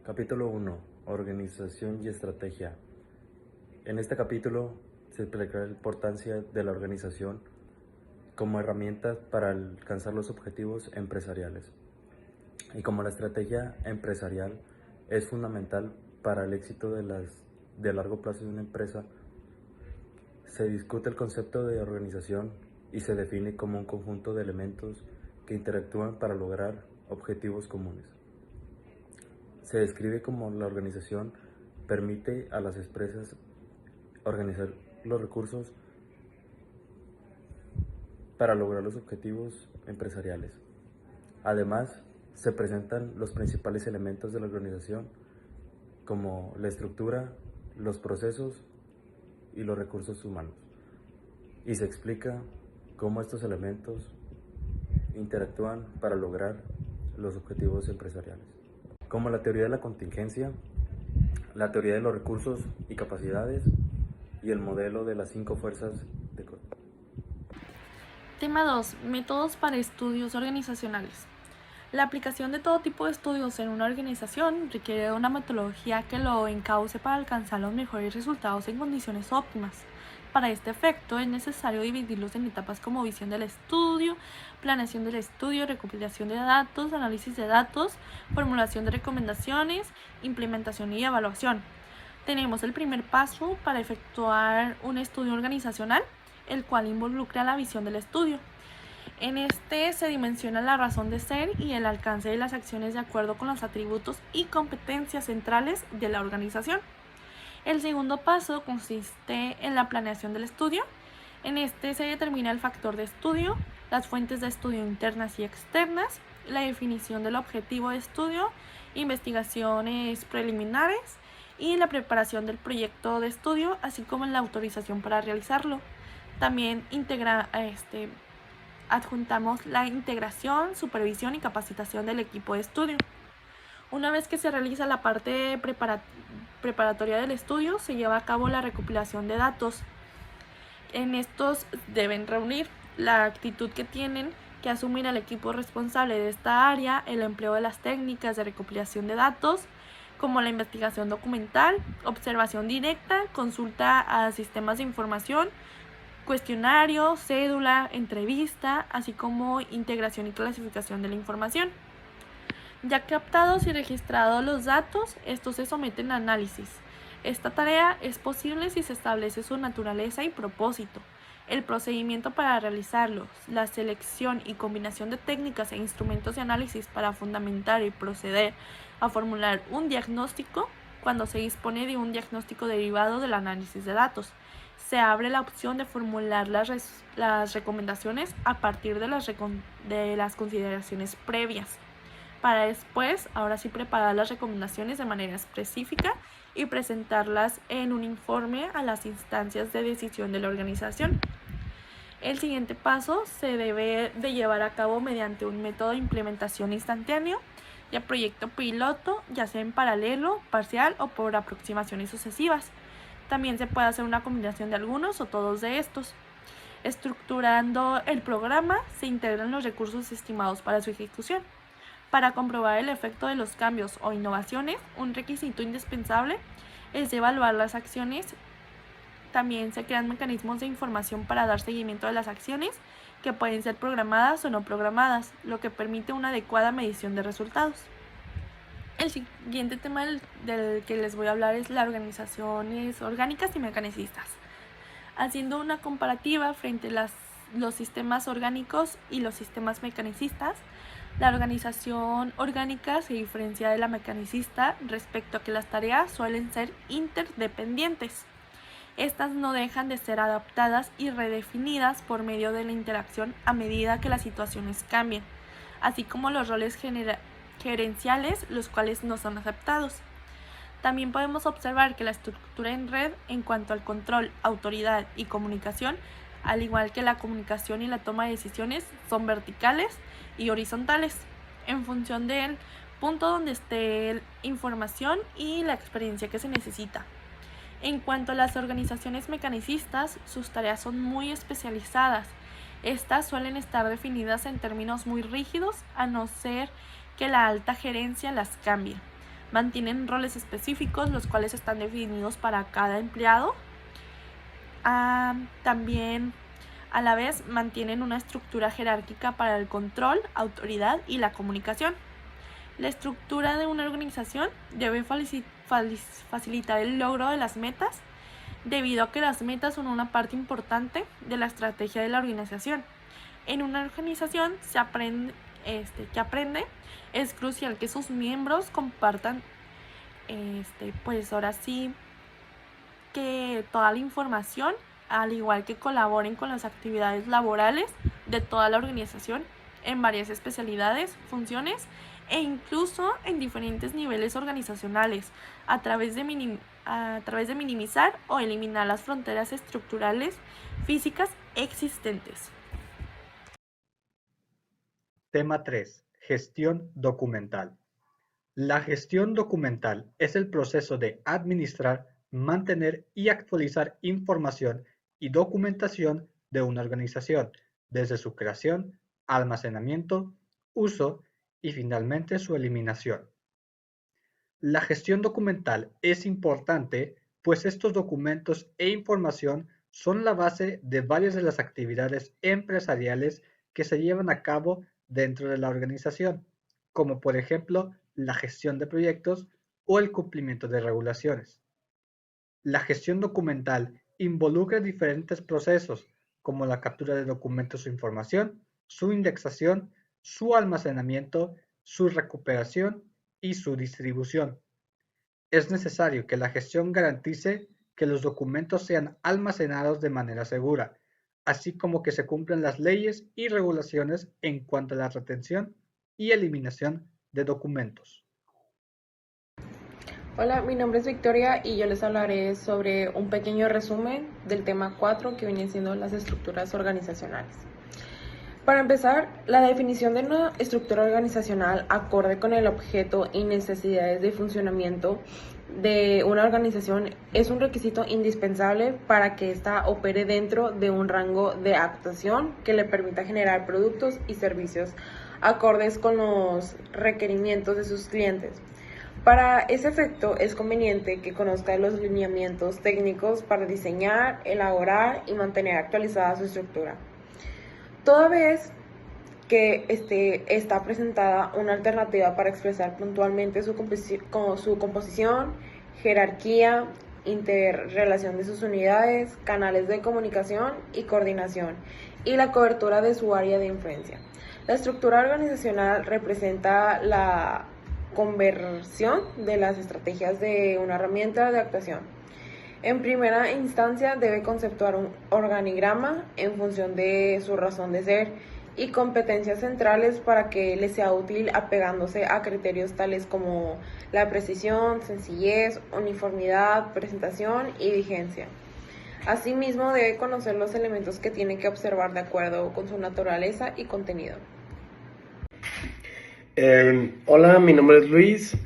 Capítulo 1. Organización y estrategia. En este capítulo se explicará la importancia de la organización como herramienta para alcanzar los objetivos empresariales. Y como la estrategia empresarial es fundamental para el éxito de largo plazo de una empresa, se discute el concepto de organización y se define como un conjunto de elementos que interactúan para lograr objetivos comunes. Se describe como la organización permite a las empresas organizar los recursos para lograr los objetivos empresariales. Además, se presentan los principales elementos de la organización como la estructura, los procesos y los recursos humanos. Y se explica cómo estos elementos interactúan para lograr los objetivos empresariales. Como la teoría de la contingencia, la teoría de los recursos y capacidades y el modelo de las 5 fuerzas de Tema 2. Métodos para estudios organizacionales. La aplicación de todo tipo de estudios en una organización requiere de una metodología que lo encauce para alcanzar los mejores resultados en condiciones óptimas. Para este efecto es necesario dividirlos en etapas como visión del estudio, planeación del estudio, recopilación de datos, análisis de datos, formulación de recomendaciones, implementación y evaluación. Tenemos el primer paso para efectuar un estudio organizacional, el cual involucra la visión del estudio. En este se dimensiona la razón de ser y el alcance de las acciones de acuerdo con los atributos y competencias centrales de la organización. El segundo paso consiste en la planeación del estudio. En este se determina el factor de estudio, las fuentes de estudio internas y externas, la definición del objetivo de estudio, investigaciones preliminares y la preparación del proyecto de estudio, así como la autorización para realizarlo. También adjuntamos la integración, supervisión y capacitación del equipo de estudio. Una vez que se realiza la parte preparatoria del estudio, se lleva a cabo la recopilación de datos. En estos deben reunir la actitud que tienen que asumir el equipo responsable de esta área, el empleo de las técnicas de recopilación de datos, como la investigación documental, observación directa, consulta a sistemas de información, cuestionario, cédula, entrevista, así como integración y clasificación de la información. Ya captados y registrados los datos, estos se someten a análisis. Esta tarea es posible si se establece su naturaleza y propósito, el procedimiento para realizarlos, la selección y combinación de técnicas e instrumentos de análisis para fundamentar y proceder a formular un diagnóstico cuando se dispone de un diagnóstico derivado del análisis de datos. Se abre la opción de formular las recomendaciones a partir de las consideraciones previas, para después, ahora sí, preparar las recomendaciones de manera específica y presentarlas en un informe a las instancias de decisión de la organización. El siguiente paso se debe de llevar a cabo mediante un método de implementación instantáneo, ya proyecto piloto, ya sea en paralelo, parcial o por aproximaciones sucesivas. También se puede hacer una combinación de algunos o todos de estos. Estructurando el programa, se integran los recursos estimados para su ejecución. Para comprobar el efecto de los cambios o innovaciones, un requisito indispensable es evaluar las acciones. También se crean mecanismos de información para dar seguimiento a las acciones que pueden ser programadas o no programadas, lo que permite una adecuada medición de resultados. El siguiente tema del que les voy a hablar es las organizaciones orgánicas y mecanicistas. Haciendo una comparativa frente a los sistemas orgánicos y los sistemas mecanicistas, la organización orgánica se diferencia de la mecanicista respecto a que las tareas suelen ser interdependientes. Estas no dejan de ser adaptadas y redefinidas por medio de la interacción a medida que las situaciones cambian, así como los roles gerenciales, los cuales no son aceptados. También podemos observar que la estructura en red en cuanto al control, autoridad y comunicación, al igual que la comunicación y la toma de decisiones, son verticales y horizontales, en función del punto donde esté información y la experiencia que se necesita. En cuanto a las organizaciones mecanicistas, sus tareas son muy especializadas. Estas suelen estar definidas en términos muy rígidos, a no ser que la alta gerencia las cambie. mantienen roles específicos, los cuales están definidos para cada empleado. También a la vez mantienen una estructura jerárquica para el control, autoridad y la comunicación. La estructura de una organización debe facilitar el logro de las metas, debido a que las metas son una parte importante de la estrategia de la organización. En una organización que aprende, es crucial que sus miembros compartan, pues ahora sí, que toda la información, al igual que colaboren con las actividades laborales de toda la organización en varias especialidades, funciones e incluso en diferentes niveles organizacionales, a través de minimizar o eliminar las fronteras estructurales físicas existentes. Tema 3. Gestión documental. La gestión documental es el proceso de administrar, mantener y actualizar información y documentación de una organización, desde su creación, almacenamiento, uso y finalmente su eliminación. La gestión documental es importante, pues estos documentos e información son la base de varias de las actividades empresariales que se llevan a cabo dentro de la organización, como por ejemplo la gestión de proyectos o el cumplimiento de regulaciones. La gestión documental involucra diferentes procesos, como la captura de documentos o información, su indexación, su almacenamiento, su recuperación y su distribución. Es necesario que la gestión garantice que los documentos sean almacenados de manera segura, así como que se cumplan las leyes y regulaciones en cuanto a la retención y eliminación de documentos. Hola, mi nombre es Victoria y yo les hablaré sobre un pequeño resumen del tema 4 que viene siendo las estructuras organizacionales. Para empezar, la definición de una estructura organizacional acorde con el objeto y necesidades de funcionamiento de una organización es un requisito indispensable para que ésta opere dentro de un rango de actuación que le permita generar productos y servicios acordes con los requerimientos de sus clientes. Para ese efecto, es conveniente que conozca los lineamientos técnicos para diseñar, elaborar y mantener actualizada su estructura. Toda vez que está presentada una alternativa para expresar puntualmente su composición, jerarquía, interrelación de sus unidades, canales de comunicación y coordinación, y la cobertura de su área de influencia. La estructura organizacional representa la conversión de las estrategias de una herramienta de actuación. En primera instancia debe conceptuar un organigrama en función de su razón de ser y competencias centrales para que le sea útil, apegándose a criterios tales como la precisión, sencillez, uniformidad, presentación y vigencia. Asimismo, debe conocer los elementos que tiene que observar de acuerdo con su naturaleza y contenido. Hola, mi nombre es Luis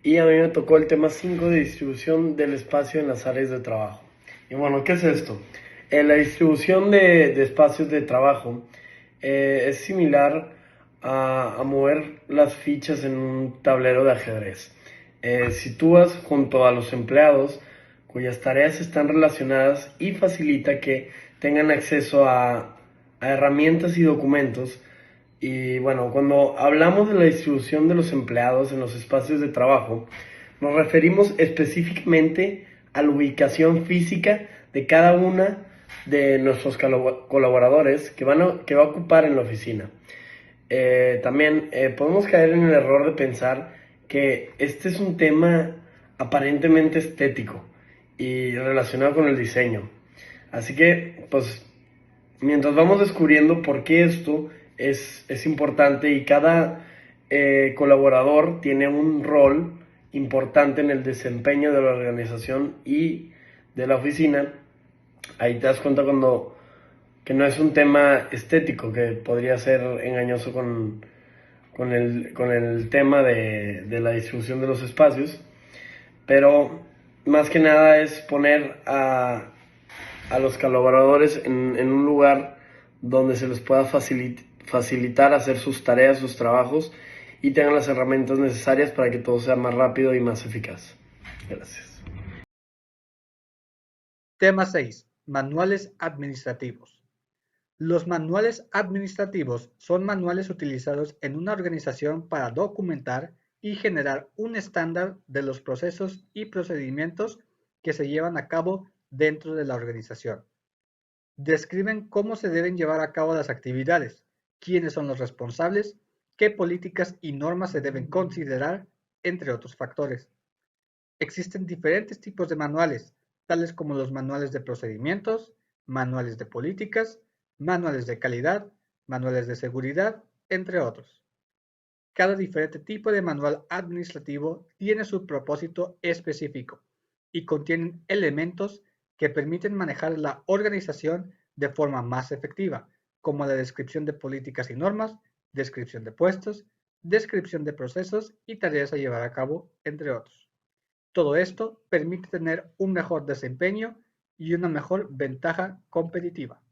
y a mí me tocó el tema 5 de distribución del espacio en las áreas de trabajo. Y bueno, ¿qué es esto? La distribución de espacios de trabajo es similar a mover las fichas en un tablero de ajedrez. Sitúas junto a los empleados cuyas tareas están relacionadas y facilita que tengan acceso a herramientas y documentos. Y bueno, cuando hablamos de la distribución de los empleados en los espacios de trabajo, nos referimos específicamente a la ubicación física de cada una de nuestros colaboradores que va a ocupar en la oficina. También podemos caer en el error de pensar que este es un tema aparentemente estético y relacionado con el diseño. Así que, pues, mientras vamos descubriendo por qué esto es importante y cada colaborador tiene un rol importante en el desempeño de la organización y de la oficina, ahí te das cuenta que no es un tema estético, que podría ser engañoso con el tema de la distribución de los espacios, pero más que nada es poner a los colaboradores en un lugar donde se les pueda facilitar hacer sus tareas, sus trabajos, y tengan las herramientas necesarias para que todo sea más rápido y más eficaz. Gracias. Tema 6. Manuales administrativos. Los manuales administrativos son manuales utilizados en una organización para documentar y generar un estándar de los procesos y procedimientos que se llevan a cabo dentro de la organización. Describen cómo se deben llevar a cabo las actividades, quiénes son los responsables, qué políticas y normas se deben considerar, entre otros factores. Existen diferentes tipos de manuales, tales como los manuales de procedimientos, manuales de políticas, manuales de calidad, manuales de seguridad, entre otros. Cada diferente tipo de manual administrativo tiene su propósito específico y contienen elementos que permiten manejar la organización de forma más efectiva, como la descripción de políticas y normas, descripción de puestos, descripción de procesos y tareas a llevar a cabo, entre otros. Todo esto permite tener un mejor desempeño y una mejor ventaja competitiva.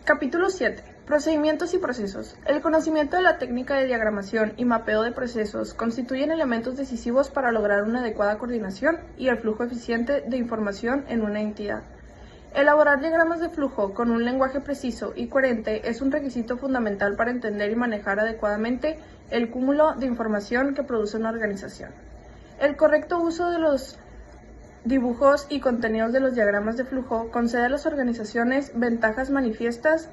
Capítulo 7. Procedimientos y procesos. El conocimiento de la técnica de diagramación y mapeo de procesos constituyen elementos decisivos para lograr una adecuada coordinación y el flujo eficiente de información en una entidad. Elaborar diagramas de flujo con un lenguaje preciso y coherente es un requisito fundamental para entender y manejar adecuadamente el cúmulo de información que produce una organización. El correcto uso de los dibujos y contenidos de los diagramas de flujo concede a las organizaciones ventajas manifiestas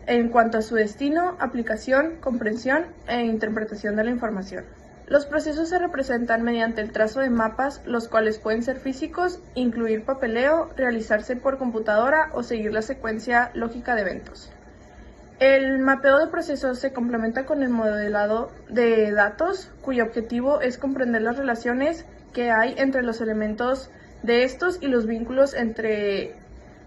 en cuanto a su destino, aplicación, comprensión e interpretación de la información. Los procesos se representan mediante el trazo de mapas, los cuales pueden ser físicos, incluir papeleo, realizarse por computadora o seguir la secuencia lógica de eventos. El mapeo de procesos se complementa con el modelado de datos, cuyo objetivo es comprender las relaciones que hay entre los elementos de estos y los vínculos entre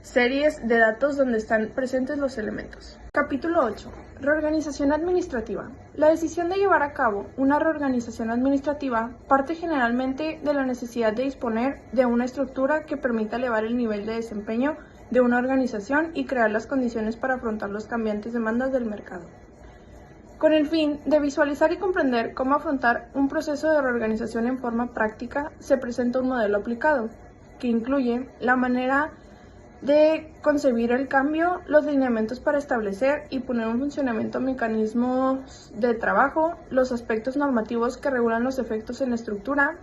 series de datos donde están presentes los elementos. Capítulo 8. Reorganización administrativa. La decisión de llevar a cabo una reorganización administrativa parte generalmente de la necesidad de disponer de una estructura que permita elevar el nivel de desempeño de una organización y crear las condiciones para afrontar las cambiantes demandas del mercado. Con el fin de visualizar y comprender cómo afrontar un proceso de reorganización en forma práctica, se presenta un modelo aplicado, que incluye la manera de concebir el cambio, los lineamientos para establecer y poner en funcionamiento mecanismos de trabajo, los aspectos normativos que regulan los efectos en la estructura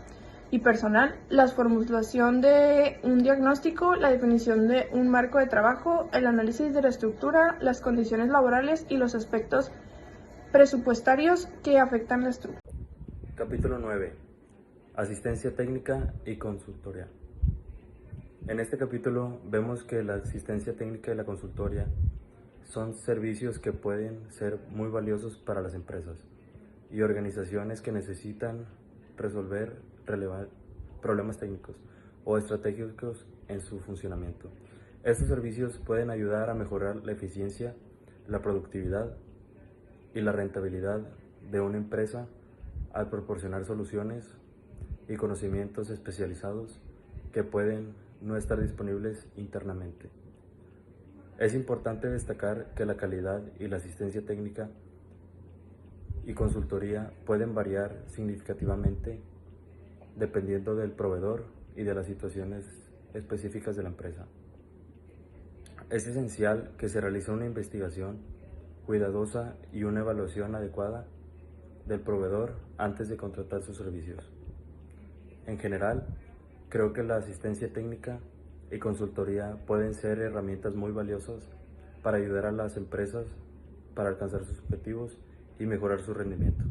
y personal, la formulación de un diagnóstico, la definición de un marco de trabajo, el análisis de la estructura, las condiciones laborales y los aspectos presupuestarios que afectan la estructura. Capítulo 9. Asistencia técnica y consultoría. En este capítulo vemos que la asistencia técnica y la consultoría son servicios que pueden ser muy valiosos para las empresas y organizaciones que necesitan resolver problemas técnicos o estratégicos en su funcionamiento. Estos servicios pueden ayudar a mejorar la eficiencia, la productividad y la rentabilidad de una empresa al proporcionar soluciones y conocimientos especializados que pueden no estar disponibles internamente. Es importante destacar que la calidad y la asistencia técnica y consultoría pueden variar significativamente dependiendo del proveedor y de las situaciones específicas de la empresa. Es esencial que se realice una investigación cuidadosa y una evaluación adecuada del proveedor antes de contratar sus servicios. En general, creo que la asistencia técnica y consultoría pueden ser herramientas muy valiosas para ayudar a las empresas para alcanzar sus objetivos y mejorar su rendimiento.